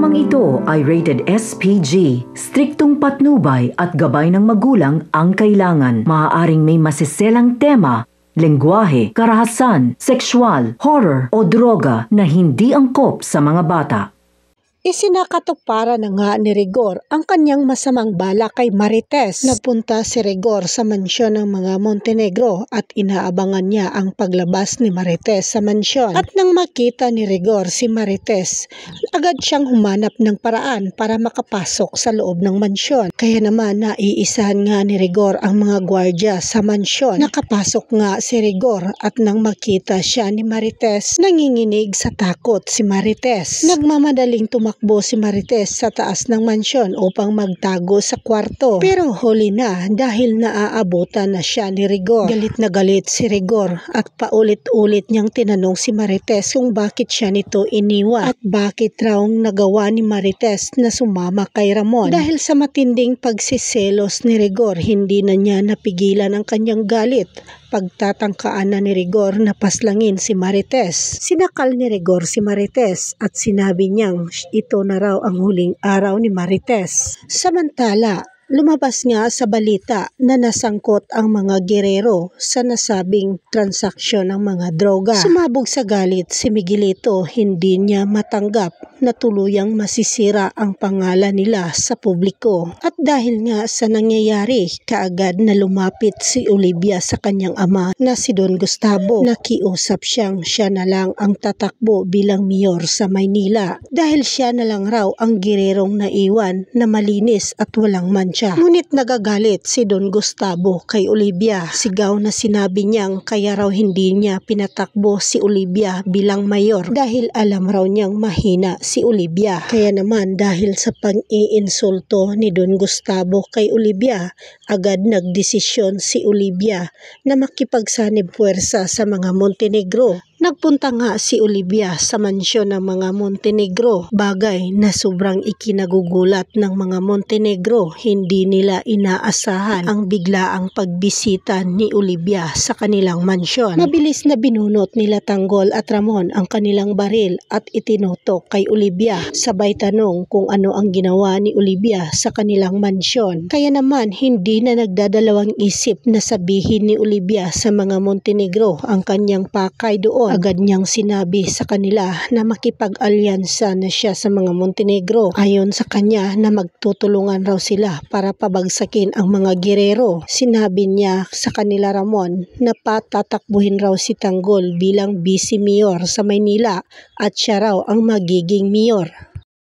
Programang ito ay rated SPG. Striktong patnubay at gabay ng magulang ang kailangan. Maaaring may masiselang tema, lengguwahe, karahasan, sexual, horror o droga na hindi angkop sa mga bata. Isinakatuparan na nga ni Rigor ang kanyang masamang balak kay Marites. Nagpunta si Rigor sa mansyon ng mga Montenegro at inaabangan niya ang paglabas ni Marites sa mansyon. At nang makita ni Rigor si Marites, agad siyang humanap ng paraan para makapasok sa loob ng mansyon. Kaya naman naiisahan nga ni Rigor ang mga gwardya sa mansyon. Nakapasok nga si Rigor at nang makita siya ni Marites, nanginginig sa takot si Marites. Nagmamadaling tumakbo si Marites sa taas ng mansyon upang magtago sa kwarto. Pero huli na dahil naaabutan na siya ni Rigor. Galit na galit si Rigor at paulit-ulit niyang tinanong si Marites kung bakit siya nito iniwan at bakit raw nagawa ni Marites na sumama kay Ramon. Dahil sa matinding pagsiselos ni Rigor, hindi na niya napigilan ang kanyang galit. Pagtatangkaan na ni Rigor na paslangin si Marites. Sinakal ni Rigor si Marites at sinabi niyang ito na raw ang huling araw ni Marites. Samantala, lumabas nga sa balita na nasangkot ang mga gerero sa nasabing transaksyon ng mga droga. Sumabog sa galit si Miguelito, hindi niya matanggap na tuluyang masisira ang pangalan nila sa publiko. At dahil nga sa nangyayari, kaagad na lumapit si Olivia sa kanyang ama na si Don Gustavo. Nakiusap siyang siya na lang ang tatakbo bilang mayor sa Maynila dahil siya na lang raw ang gererong naiwan na malinis at walang mancha. Ngunit nagagalit si Don Gustavo kay Olivia. Sigaw na sinabi niyang kaya raw hindi niya pinatakbo si Olivia bilang mayor dahil alam raw niyang mahina si Olivia. Kaya naman dahil sa pang-iinsulto ni Don Gustavo kay Olivia, agad nagdesisyon si Olivia na makipagsanib puwersa sa mga Montenegro. Nagpunta nga si Olivia sa mansyon ng mga Montenegro, bagay na sobrang ikinagugulat ng mga Montenegro. Hindi nila inaasahan ang biglaang pagbisita ni Olivia sa kanilang mansyon. Mabilis na binunot nila Tanggol at Ramon ang kanilang baril at itinutok kay Olivia. Sabay tanong kung ano ang ginawa ni Olivia sa kanilang mansyon. Kaya naman hindi na nagdadalawang isip na sabihin ni Olivia sa mga Montenegro ang kanyang pakay doon. Agad niyang sinabi sa kanila na makipag-alyansa na siya sa mga Montenegro. Ayon sa kanya na magtutulungan raw sila para pabagsakin ang mga gerero. Sinabi niya sa kanila Ramon na patatakbuhin raw si Tanggol bilang vice mayor sa Maynila at siya raw ang magiging mayor.